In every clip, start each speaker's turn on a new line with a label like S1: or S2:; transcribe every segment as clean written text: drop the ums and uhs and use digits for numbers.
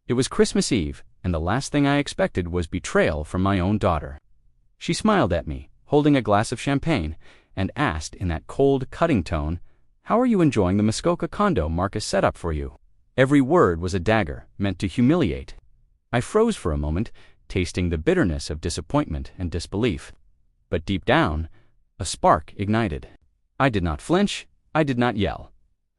S1: It was Christmas Eve, and the last thing I expected was betrayal from my own daughter. She smiled at me, holding a glass of champagne, and asked in that cold, cutting tone, "How are you enjoying the Muskoka condo Marcus set up for you?" Every word was a dagger, meant to humiliate. I froze for a moment, tasting the bitterness of disappointment and disbelief. But deep down, a spark ignited. I did not flinch, I did not yell.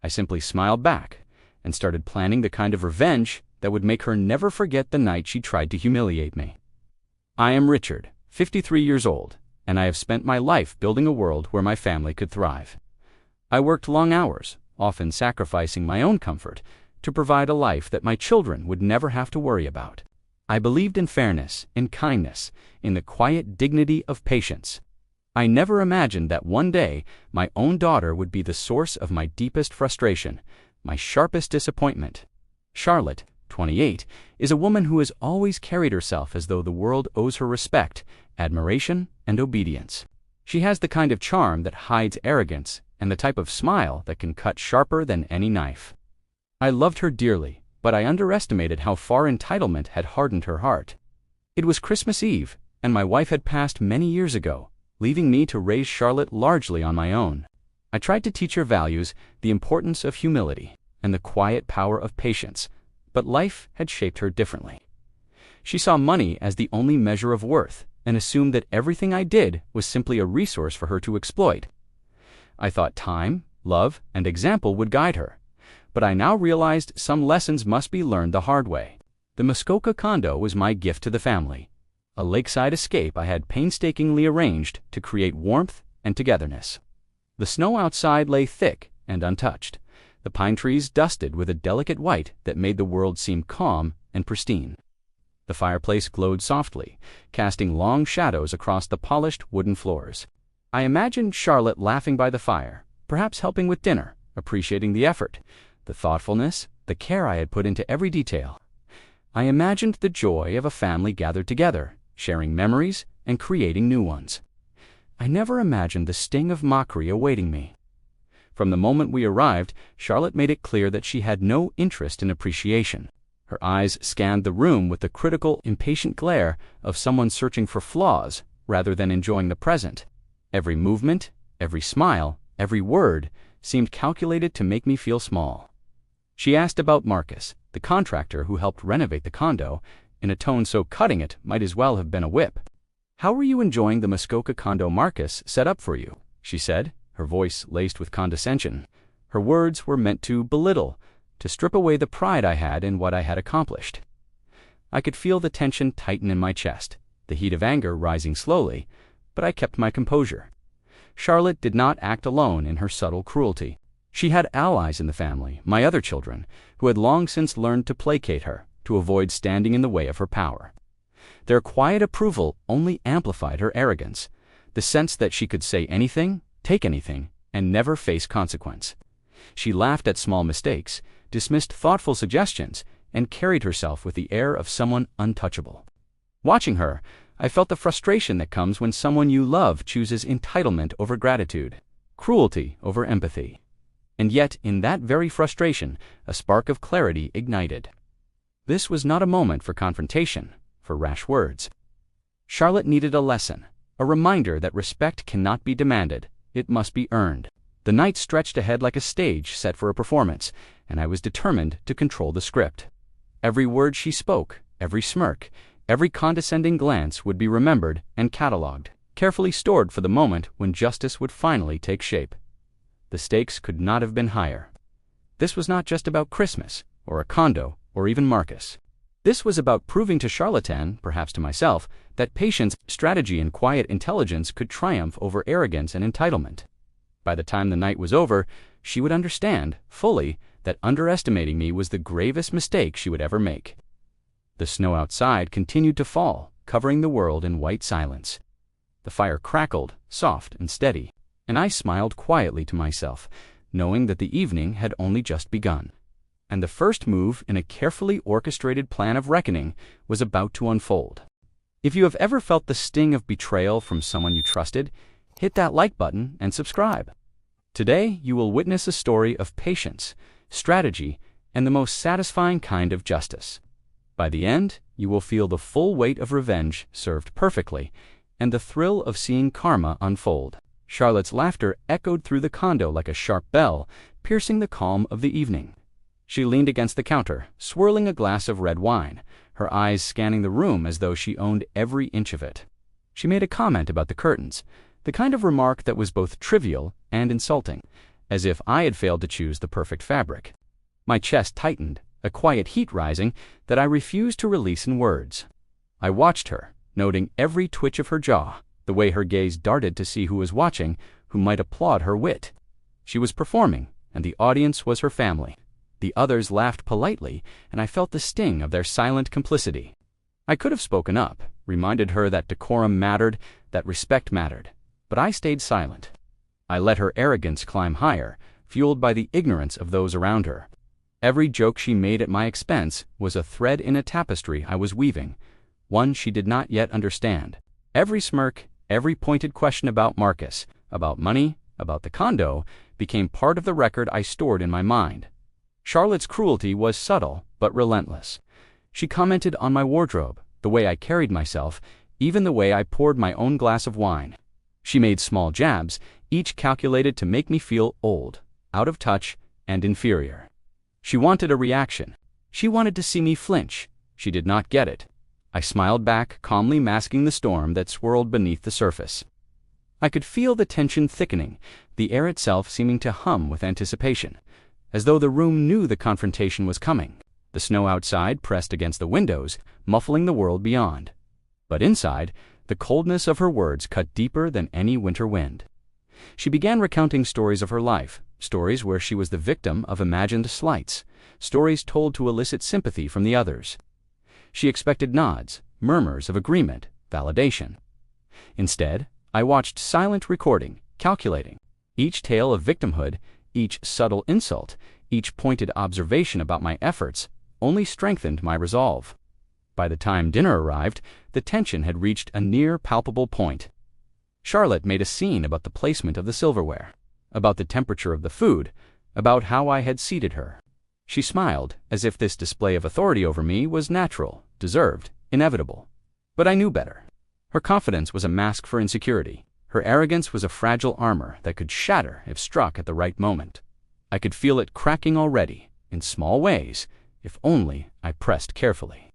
S1: I simply smiled back, and started planning the kind of revenge that would make her never forget the night she tried to humiliate me. I am Richard, 53 years old, and I have spent my life building a world where my family could thrive. I worked long hours, often sacrificing my own comfort, to provide a life that my children would never have to worry about. I believed in fairness, in kindness, in the quiet dignity of patience. I never imagined that one day my own daughter would be the source of my deepest frustration, my sharpest disappointment. Charlotte, 28, is a woman who has always carried herself as though the world owes her respect, admiration, and obedience. She has the kind of charm that hides arrogance and the type of smile that can cut sharper than any knife. I loved her dearly, but I underestimated how far entitlement had hardened her heart. It was Christmas Eve, and my wife had passed many years ago, leaving me to raise Charlotte largely on my own. I tried to teach her values, the importance of humility, and the quiet power of patience, but life had shaped her differently. She saw money as the only measure of worth, and assumed that everything I did was simply a resource for her to exploit. I thought time, love, and example would guide her, but I now realized some lessons must be learned the hard way. The Muskoka condo was my gift to the family, a lakeside escape I had painstakingly arranged to create warmth and togetherness. The snow outside lay thick and untouched, the pine trees dusted with a delicate white that made the world seem calm and pristine. The fireplace glowed softly, casting long shadows across the polished wooden floors. I imagined Charlotte laughing by the fire, perhaps helping with dinner, appreciating the effort, the thoughtfulness, the care I had put into every detail. I imagined the joy of a family gathered together, sharing memories and creating new ones. I never imagined the sting of mockery awaiting me. From the moment we arrived, Charlotte made it clear that she had no interest in appreciation. Her eyes scanned the room with the critical, impatient glare of someone searching for flaws rather than enjoying the present. Every movement, every smile, every word seemed calculated to make me feel small. She asked about Marcus, the contractor who helped renovate the condo, in a tone so cutting it might as well have been a whip. "How are you enjoying the Muskoka condo Marcus set up for you?" she said, her voice laced with condescension. Her words were meant to belittle, to strip away the pride I had in what I had accomplished. I could feel the tension tighten in my chest, the heat of anger rising slowly, but I kept my composure. Charlotte did not act alone in her subtle cruelty. She had allies in the family, my other children, who had long since learned to placate her, to avoid standing in the way of her power. Their quiet approval only amplified her arrogance, the sense that she could say anything, take anything, and never face consequence. She laughed at small mistakes, dismissed thoughtful suggestions, and carried herself with the air of someone untouchable. Watching her, I felt the frustration that comes when someone you love chooses entitlement over gratitude, cruelty over empathy. And yet, in that very frustration, a spark of clarity ignited. This was not a moment for confrontation, for rash words. Charlotte needed a lesson, a reminder that respect cannot be demanded, it must be earned. The night stretched ahead like a stage set for a performance, and I was determined to control the script. Every word she spoke, every smirk, every condescending glance would be remembered and catalogued, carefully stored for the moment when justice would finally take shape. The stakes could not have been higher. This was not just about Christmas, or a condo, or even Marcus. This was about proving to Charlotte, and perhaps to myself, that patience, strategy, and quiet intelligence could triumph over arrogance and entitlement. By the time the night was over, she would understand, fully, that underestimating me was the gravest mistake she would ever make. The snow outside continued to fall, covering the world in white silence. The fire crackled, soft and steady, and I smiled quietly to myself, knowing that the evening had only just begun. And the first move in a carefully orchestrated plan of reckoning was about to unfold. If you have ever felt the sting of betrayal from someone you trusted, hit that like button and subscribe. Today, you will witness a story of patience, strategy, and the most satisfying kind of justice. By the end, you will feel the full weight of revenge served perfectly, and the thrill of seeing karma unfold. Charlotte's laughter echoed through the condo like a sharp bell, piercing the calm of the evening. She leaned against the counter, swirling a glass of red wine, her eyes scanning the room as though she owned every inch of it. She made a comment about the curtains, the kind of remark that was both trivial and insulting, as if I had failed to choose the perfect fabric. My chest tightened, a quiet heat rising that I refused to release in words. I watched her, noting every twitch of her jaw, the way her gaze darted to see who was watching, who might applaud her wit. She was performing, and the audience was her family. The others laughed politely, and I felt the sting of their silent complicity. I could have spoken up, reminded her that decorum mattered, that respect mattered, but I stayed silent. I let her arrogance climb higher, fueled by the ignorance of those around her. Every joke she made at my expense was a thread in a tapestry I was weaving, one she did not yet understand. Every smirk, every pointed question about Marcus, about money, about the condo, became part of the record I stored in my mind. Charlotte's cruelty was subtle but relentless. She commented on my wardrobe, the way I carried myself, even the way I poured my own glass of wine. She made small jabs, each calculated to make me feel old, out of touch, and inferior. She wanted a reaction. She wanted to see me flinch. She did not get it. I smiled back, calmly masking the storm that swirled beneath the surface. I could feel the tension thickening, the air itself seeming to hum with anticipation, as though the room knew the confrontation was coming. The snow outside pressed against the windows, muffling the world beyond. But inside, the coldness of her words cut deeper than any winter wind. She began recounting stories of her life, stories where she was the victim of imagined slights, stories told to elicit sympathy from the others. She expected nods, murmurs of agreement, validation. Instead, I watched silent recording, calculating. Each tale of victimhood, each subtle insult, each pointed observation about my efforts only strengthened my resolve. By the time dinner arrived, the tension had reached a near palpable point. Charlotte made a scene about the placement of the silverware, about the temperature of the food, about how I had seated her. She smiled, as if this display of authority over me was natural, deserved, inevitable. But I knew better. Her confidence was a mask for insecurity. Her arrogance was a fragile armor that could shatter if struck at the right moment. I could feel it cracking already, in small ways, if only I pressed carefully.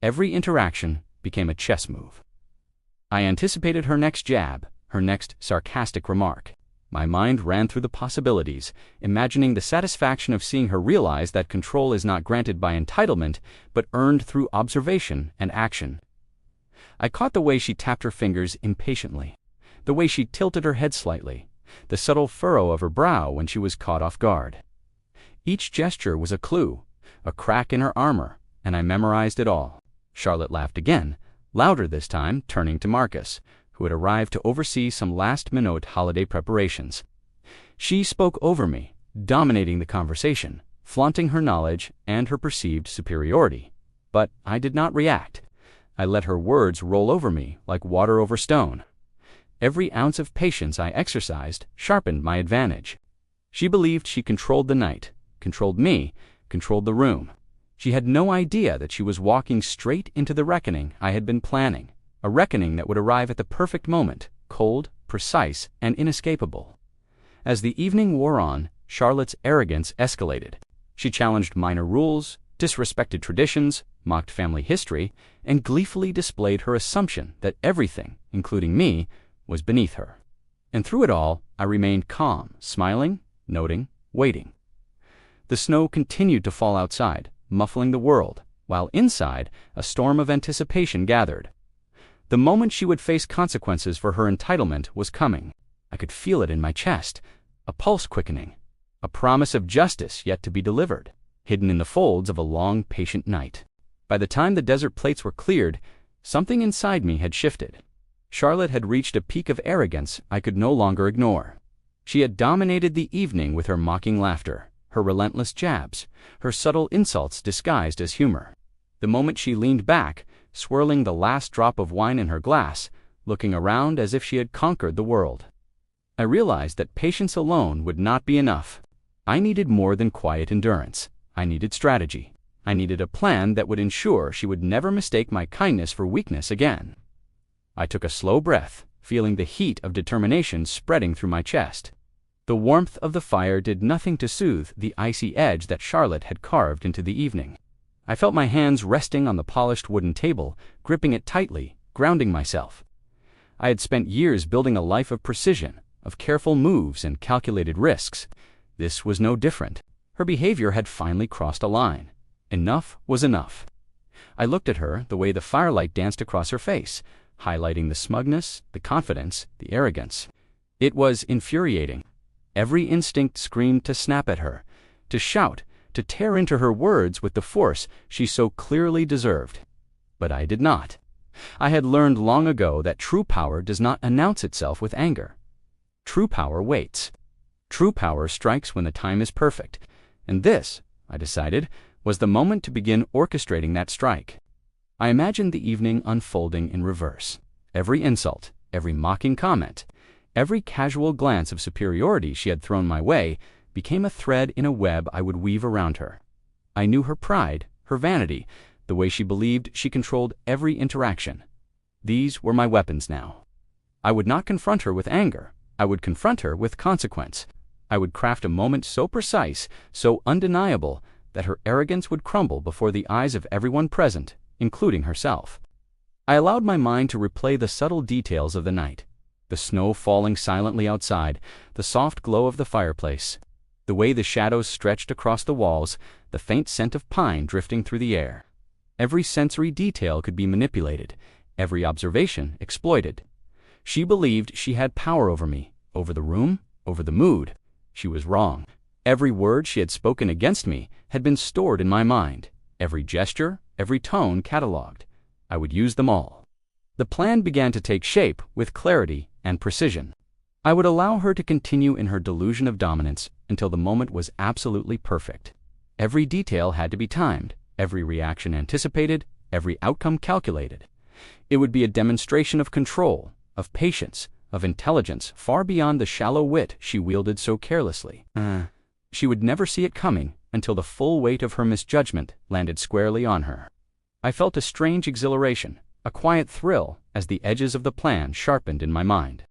S1: Every interaction became a chess move. I anticipated her next jab, her next sarcastic remark. My mind ran through the possibilities, imagining the satisfaction of seeing her realize that control is not granted by entitlement, but earned through observation and action. I caught the way she tapped her fingers impatiently, the way she tilted her head slightly, the subtle furrow of her brow when she was caught off guard. Each gesture was a clue, a crack in her armor, and I memorized it all. Charlotte laughed again, louder this time, turning to Marcus, who had arrived to oversee some last-minute holiday preparations. She spoke over me, dominating the conversation, flaunting her knowledge and her perceived superiority. But I did not react. I let her words roll over me like water over stone. Every ounce of patience I exercised sharpened my advantage. She believed she controlled the night, controlled me, controlled the room. She had no idea that she was walking straight into the reckoning I had been planning, a reckoning that would arrive at the perfect moment, cold, precise, and inescapable. As the evening wore on, Charlotte's arrogance escalated. She challenged minor rules, disrespected traditions, mocked family history, and gleefully displayed her assumption that everything, including me, was beneath her. And through it all, I remained calm, smiling, noting, waiting. The snow continued to fall outside, muffling the world, while inside, a storm of anticipation gathered. The moment she would face consequences for her entitlement was coming. I could feel it in my chest, a pulse quickening, a promise of justice yet to be delivered, hidden in the folds of a long, patient night. By the time the desert plates were cleared, something inside me had shifted. Charlotte had reached a peak of arrogance I could no longer ignore. She had dominated the evening with her mocking laughter, her relentless jabs, her subtle insults disguised as humor. The moment she leaned back, swirling the last drop of wine in her glass, looking around as if she had conquered the world, I realized that patience alone would not be enough. I needed more than quiet endurance. I needed strategy. I needed a plan that would ensure she would never mistake my kindness for weakness again. I took a slow breath, feeling the heat of determination spreading through my chest. The warmth of the fire did nothing to soothe the icy edge that Charlotte had carved into the evening. I felt my hands resting on the polished wooden table, gripping it tightly, grounding myself. I had spent years building a life of precision, of careful moves and calculated risks. This was no different. Her behavior had finally crossed a line. Enough was enough. I looked at her the way the firelight danced across her face, highlighting the smugness, the confidence, the arrogance. It was infuriating. Every instinct screamed to snap at her, to shout, to tear into her words with the force she so clearly deserved. But I did not. I had learned long ago that true power does not announce itself with anger. True power waits. True power strikes when the time is perfect, and this, I decided, was the moment to begin orchestrating that strike. I imagined the evening unfolding in reverse. Every insult, every mocking comment, every casual glance of superiority she had thrown my way became a thread in a web I would weave around her. I knew her pride, her vanity, the way she believed she controlled every interaction. These were my weapons now. I would not confront her with anger. I would confront her with consequence. I would craft a moment so precise, so undeniable, that her arrogance would crumble before the eyes of everyone present, including herself. I allowed my mind to replay the subtle details of the night. The snow falling silently outside, the soft glow of the fireplace, the way the shadows stretched across the walls, the faint scent of pine drifting through the air. Every sensory detail could be manipulated, every observation exploited. She believed she had power over me, over the room, over the mood. She was wrong. Every word she had spoken against me had been stored in my mind, every gesture, every tone catalogued. I would use them all. The plan began to take shape with clarity and precision. I would allow her to continue in her delusion of dominance until the moment was absolutely perfect. Every detail had to be timed, every reaction anticipated, every outcome calculated. It would be a demonstration of control, of patience, of intelligence far beyond the shallow wit she wielded so carelessly. She would never see it coming until the full weight of her misjudgment landed squarely on her. I felt a strange exhilaration, a quiet thrill as the edges of the plan sharpened in my mind.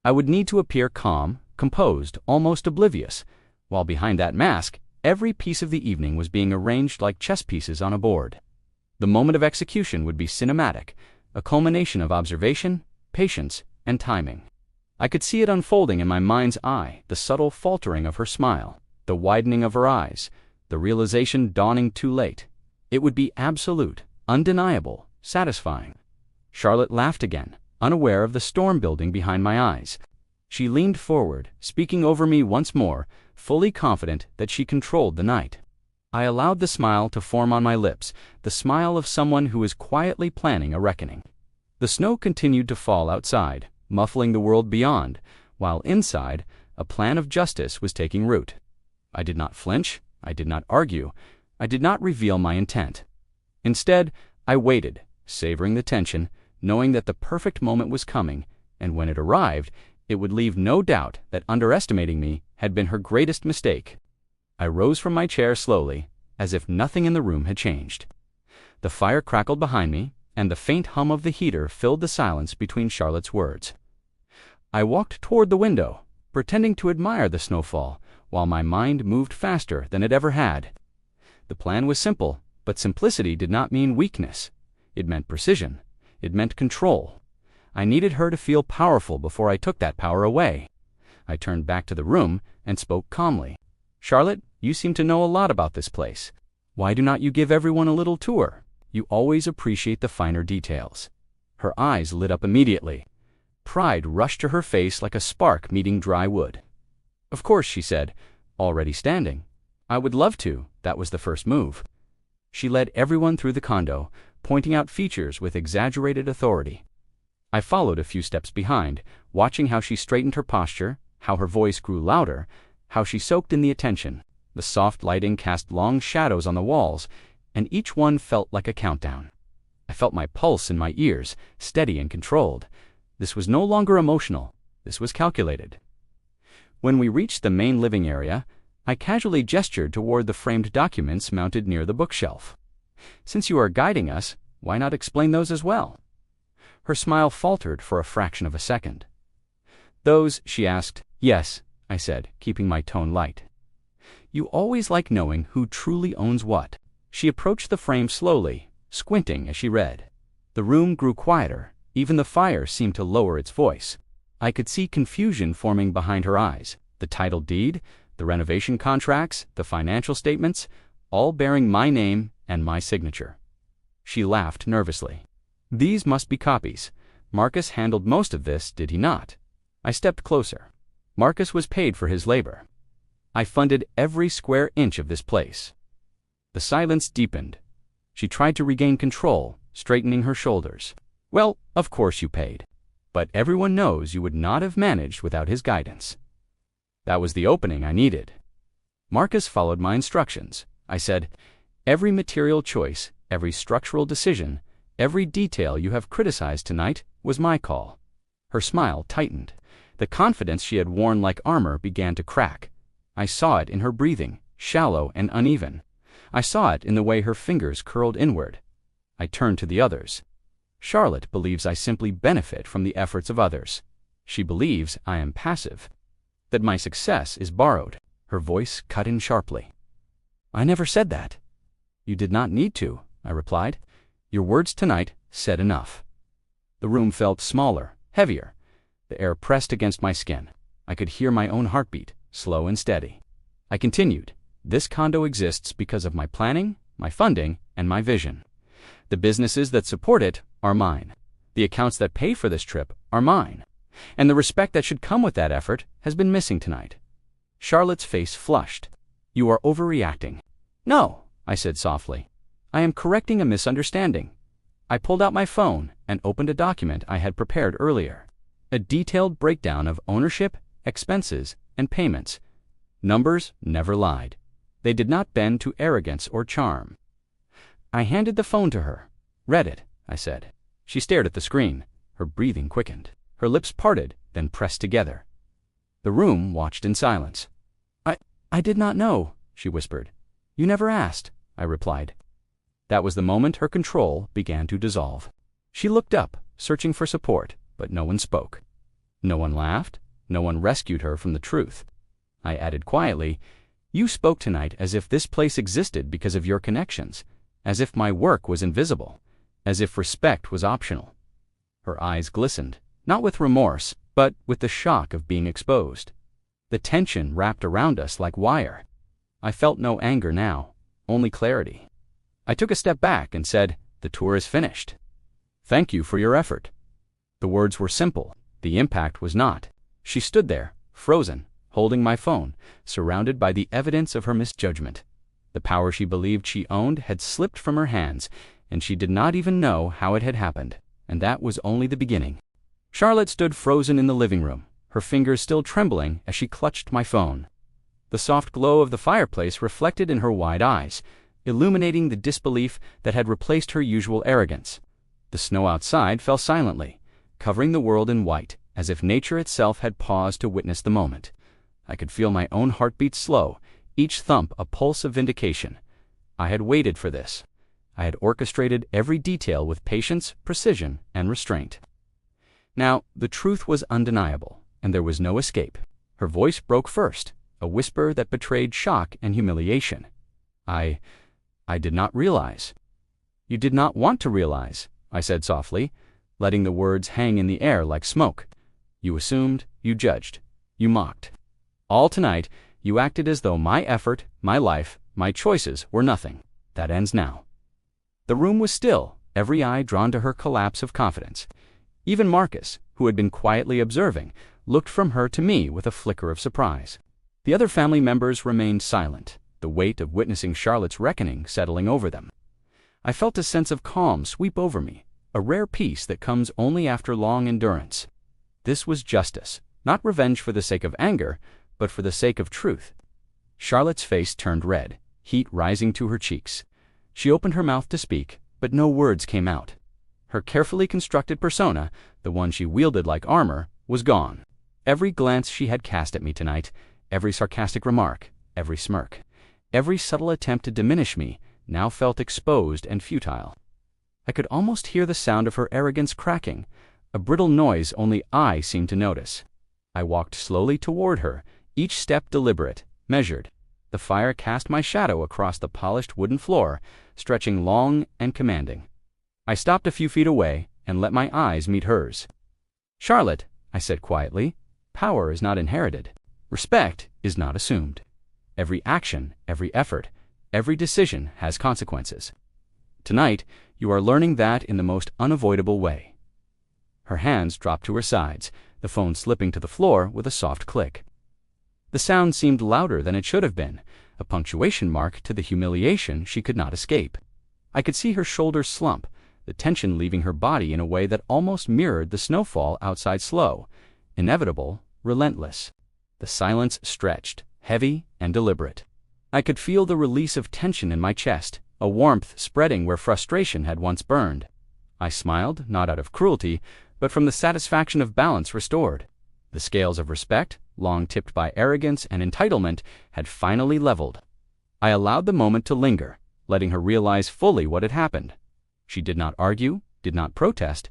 S1: I would need to appear calm, composed, almost oblivious, while behind that mask, every piece of the evening was being arranged like chess pieces on a board. The moment of execution would be cinematic, a culmination of observation, patience, and timing. I could see it unfolding in my mind's eye, the subtle faltering of her smile, the widening of her eyes, the realization dawning too late. It would be absolute, undeniable, satisfying. Charlotte laughed again, unaware of the storm building behind my eyes. She leaned forward, speaking over me once more, fully confident that she controlled the night. I allowed the smile to form on my lips, the smile of someone who is quietly planning a reckoning. The snow continued to fall outside, muffling the world beyond, while inside, a plan of justice was taking root. I did not flinch, I did not argue, I did not reveal my intent. Instead, I waited, savoring the tension, knowing that the perfect moment was coming, and when it arrived, it would leave no doubt that underestimating me had been her greatest mistake. I rose from my chair slowly, as if nothing in the room had changed. The fire crackled behind me, and the faint hum of the heater filled the silence between Charlotte's words. I walked toward the window, pretending to admire the snowfall, while my mind moved faster than it ever had. The plan was simple, but simplicity did not mean weakness. It meant precision. It meant control. I needed her to feel powerful before I took that power away. I turned back to the room and spoke calmly. "Charlotte, you seem to know a lot about this place. Why do not you give everyone a little tour? You always appreciate the finer details." Her eyes lit up immediately. Pride rushed to her face like a spark meeting dry wood. "Of course," she said, already standing. "I would love to." That was the first move. She led everyone through the condo, pointing out features with exaggerated authority. I followed a few steps behind, watching how she straightened her posture, how her voice grew louder, how she soaked in the attention. The soft lighting cast long shadows on the walls, and each one felt like a countdown. I felt my pulse in my ears, steady and controlled. This was no longer emotional. This was calculated. When we reached the main living area, I casually gestured toward the framed documents mounted near the bookshelf. Since you are guiding us, why not explain those as well? Her smile faltered for a fraction of a second. Those, she asked. Yes, I said, keeping my tone light. You always like knowing who truly owns what. She approached the frame slowly, squinting as she read. The room grew quieter. Even the fire seemed to lower its voice. I could see confusion forming behind her eyes. The title deed, the renovation contracts, the financial statements, all bearing my name and my signature. She laughed nervously. These must be copies. Marcus handled most of this, did he not? I stepped closer. Marcus was paid for his labor. I funded every square inch of this place. The silence deepened. She tried to regain control, straightening her shoulders. Well, of course you paid. But everyone knows you would not have managed without his guidance. That was the opening I needed. Marcus followed my instructions. I said, every material choice, every structural decision, every detail you have criticized tonight was my call. Her smile tightened. The confidence she had worn like armor began to crack. I saw it in her breathing, shallow and uneven. I saw it in the way her fingers curled inward. I turned to the others. Charlotte believes I simply benefit from the efforts of others. She believes I am passive, that my success is borrowed. Her voice cut in sharply. I never said that. You did not need to, I replied. Your words tonight said enough. The room felt smaller, heavier. The air pressed against my skin. I could hear my own heartbeat, slow and steady. I continued. This condo exists because of my planning, my funding, and my vision. The businesses that support it are mine. The accounts that pay for this trip are mine. And the respect that should come with that effort has been missing tonight. Charlotte's face flushed. You are overreacting. No, I said softly. I am correcting a misunderstanding. I pulled out my phone and opened a document I had prepared earlier. A detailed breakdown of ownership, expenses, and payments. Numbers never lied. They did not bend to arrogance or charm. I handed the phone to her. Read it, I said. She stared at the screen. Her breathing quickened. Her lips parted, then pressed together. The room watched in silence. I did not know, she whispered. You never asked, I replied. That was the moment her control began to dissolve. She looked up, searching for support, but no one spoke. No one laughed. No one rescued her from the truth. I added quietly, You spoke tonight as if this place existed because of your connections, as if my work was invisible, as if respect was optional. Her eyes glistened, not with remorse, but with the shock of being exposed. The tension wrapped around us like wire. I felt no anger now, only clarity. I took a step back and said, The tour is finished. Thank you for your effort. The words were simple. The impact was not. She stood there, frozen, holding my phone, surrounded by the evidence of her misjudgment. The power she believed she owned had slipped from her hands, and she did not even know how it had happened, and that was only the beginning. Charlotte stood frozen in the living room, her fingers still trembling as she clutched my phone. The soft glow of the fireplace reflected in her wide eyes, illuminating the disbelief that had replaced her usual arrogance. The snow outside fell silently, covering the world in white, as if nature itself had paused to witness the moment. I could feel my own heartbeat slow, each thump a pulse of vindication. I had waited for this. I had orchestrated every detail with patience, precision, and restraint. Now, the truth was undeniable, and there was no escape. Her voice broke first, a whisper that betrayed shock and humiliation. I did not realize. You did not want to realize, I said softly, letting the words hang in the air like smoke. You assumed, you judged, you mocked. All tonight, you acted as though my effort, my life, my choices were nothing. That ends now. The room was still, every eye drawn to her collapse of confidence. Even Marcus, who had been quietly observing, looked from her to me with a flicker of surprise. The other family members remained silent, the weight of witnessing Charlotte's reckoning settling over them. I felt a sense of calm sweep over me, a rare peace that comes only after long endurance. This was justice, not revenge for the sake of anger, but for the sake of truth. Charlotte's face turned red, heat rising to her cheeks. She opened her mouth to speak, but no words came out. Her carefully constructed persona, the one she wielded like armor, was gone. Every glance she had cast at me tonight, every sarcastic remark, every smirk, every subtle attempt to diminish me, now felt exposed and futile. I could almost hear the sound of her arrogance cracking, a brittle noise only I seemed to notice. I walked slowly toward her, each step deliberate, measured. The fire cast my shadow across the polished wooden floor, stretching long and commanding. I stopped a few feet away and let my eyes meet hers. "Charlotte," I said quietly, "power is not inherited. Respect is not assumed. Every action, every effort, every decision has consequences. Tonight, you are learning that in the most unavoidable way." Her hands dropped to her sides, the phone slipping to the floor with a soft click. The sound seemed louder than it should have been, a punctuation mark to the humiliation she could not escape. I could see her shoulders slump, the tension leaving her body in a way that almost mirrored the snowfall outside slow, inevitable, relentless. The silence stretched, heavy and deliberate. I could feel the release of tension in my chest, a warmth spreading where frustration had once burned. I smiled, not out of cruelty, but from the satisfaction of balance restored. The scales of respect, long tipped by arrogance and entitlement, had finally leveled. I allowed the moment to linger, letting her realize fully what had happened. She did not argue, did not protest.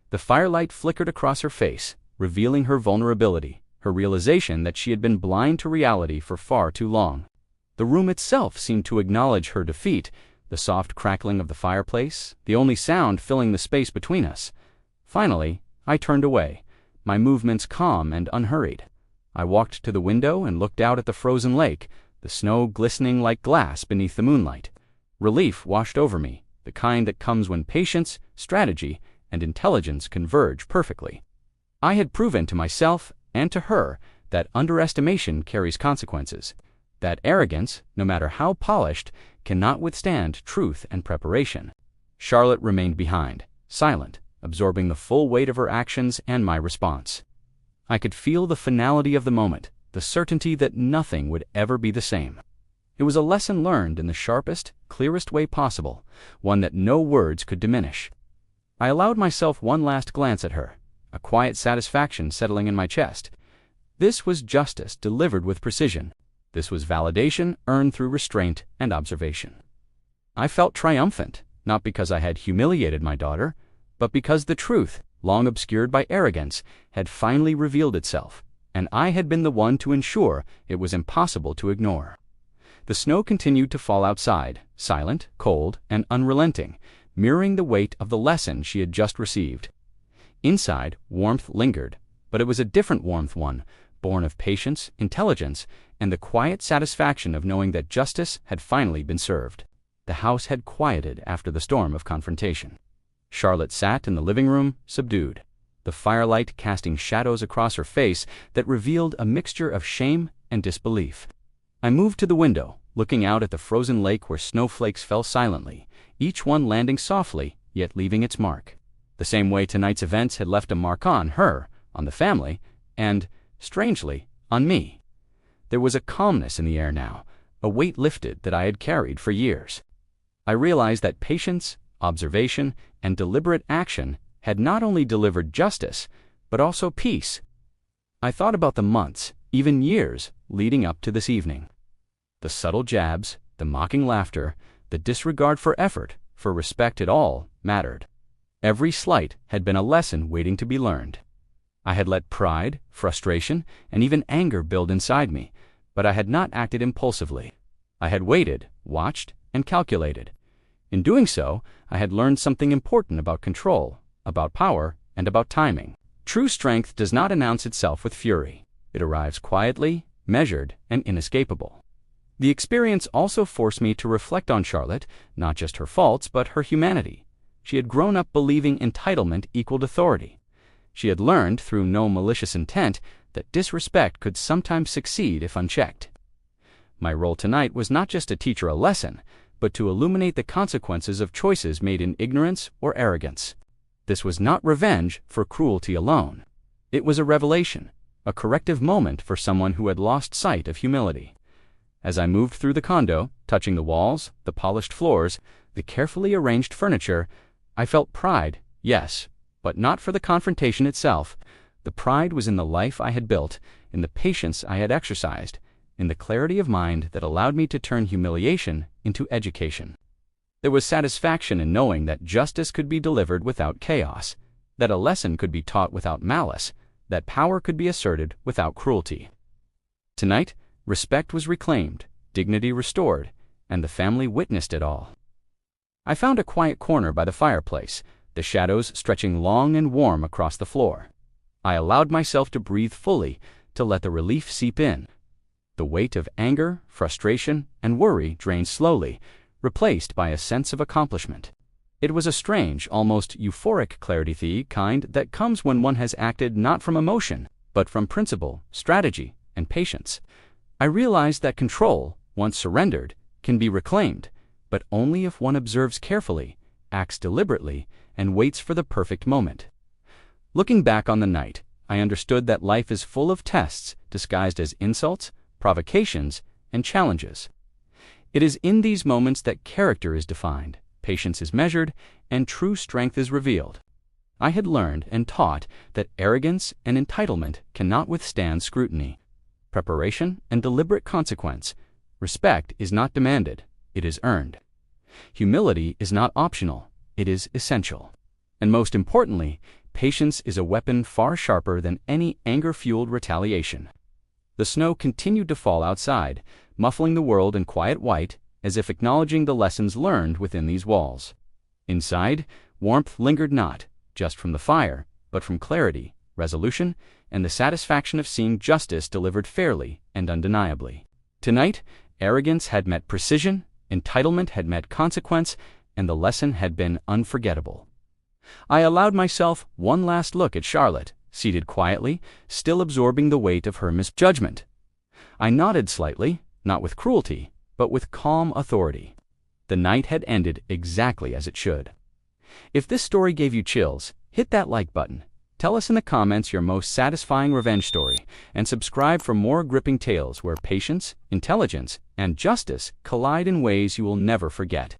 S1: The firelight flickered across her face, revealing her vulnerability, her realization that she had been blind to reality for far too long. The room itself seemed to acknowledge her defeat, the soft crackling of the fireplace, the only sound filling the space between us. Finally, I turned away, my movements calm and unhurried. I walked to the window and looked out at the frozen lake, the snow glistening like glass beneath the moonlight. Relief washed over me, the kind that comes when patience, strategy, and intelligence converge perfectly. I had proven to myself and to her that underestimation carries consequences, that arrogance, no matter how polished, cannot withstand truth and preparation. Charlotte remained behind, silent, absorbing the full weight of her actions and my response. I could feel the finality of the moment, the certainty that nothing would ever be the same. It was a lesson learned in the sharpest, clearest way possible, one that no words could diminish. I allowed myself one last glance at her, a quiet satisfaction settling in my chest. This was justice delivered with precision. This was validation earned through restraint and observation. I felt triumphant, not because I had humiliated my daughter, but because the truth, long obscured by arrogance, had finally revealed itself, and I had been the one to ensure it was impossible to ignore. The snow continued to fall outside, silent, cold, and unrelenting, mirroring the weight of the lesson she had just received. Inside, warmth lingered, but it was a different warmth one, born of patience, intelligence, and the quiet satisfaction of knowing that justice had finally been served. The house had quieted after the storm of confrontation. Charlotte sat in the living room, subdued, the firelight casting shadows across her face that revealed a mixture of shame and disbelief. I moved to the window, looking out at the frozen lake where snowflakes fell silently, each one landing softly, yet leaving its mark. The same way tonight's events had left a mark on her, on the family, and, strangely, on me. There was a calmness in the air now, a weight lifted that I had carried for years. I realized that patience, observation, and deliberate action had not only delivered justice, but also peace. I thought about the months, even years, leading up to this evening. The subtle jabs, the mocking laughter, the disregard for effort, for respect at all, mattered. Every slight had been a lesson waiting to be learned. I had let pride, frustration, and even anger build inside me, but I had not acted impulsively. I had waited, watched, and calculated. In doing so, I had learned something important about control, about power, and about timing. True strength does not announce itself with fury. It arrives quietly, measured, and inescapable. The experience also forced me to reflect on Charlotte, not just her faults, but her humanity. She had grown up believing entitlement equaled authority. She had learned, through no malicious intent, that disrespect could sometimes succeed if unchecked. My role tonight was not just to teach her a lesson, but to illuminate the consequences of choices made in ignorance or arrogance. This was not revenge for cruelty alone. It was a revelation, a corrective moment for someone who had lost sight of humility. As I moved through the condo, touching the walls, the polished floors, the carefully arranged furniture, I felt pride, yes, but not for the confrontation itself. The pride was in the life I had built, in the patience I had exercised, in the clarity of mind that allowed me to turn humiliation into education. There was satisfaction in knowing that justice could be delivered without chaos, that a lesson could be taught without malice, that power could be asserted without cruelty. Tonight, respect was reclaimed, dignity restored, and the family witnessed it all. I found a quiet corner by the fireplace, the shadows stretching long and warm across the floor. I allowed myself to breathe fully, to let the relief seep in. The weight of anger, frustration, and worry drained slowly, replaced by a sense of accomplishment. It was a strange, almost euphoric clarity, the kind that comes when one has acted not from emotion, but from principle, strategy, and patience. I realized that control, once surrendered, can be reclaimed, but only if one observes carefully, acts deliberately, and waits for the perfect moment. Looking back on the night, I understood that life is full of tests disguised as insults, provocations, and challenges. It is in these moments that character is defined, patience is measured, and true strength is revealed. I had learned and taught that arrogance and entitlement cannot withstand scrutiny. Preparation and deliberate consequence. Respect is not demanded, it is earned. Humility is not optional, it is essential. And most importantly, patience is a weapon far sharper than any anger-fueled retaliation. The snow continued to fall outside, muffling the world in quiet white, as if acknowledging the lessons learned within these walls. Inside, warmth lingered not, just from the fire, but from clarity, resolution, and the satisfaction of seeing justice delivered fairly and undeniably. Tonight, arrogance had met precision, entitlement had met consequence, and the lesson had been unforgettable. I allowed myself one last look at Charlotte, seated quietly, still absorbing the weight of her misjudgment. I nodded slightly, not with cruelty, but with calm authority. The night had ended exactly as it should. If this story gave you chills, hit that like button. Tell us in the comments your most satisfying revenge story, and subscribe for more gripping tales where patience, intelligence, and justice collide in ways you will never forget.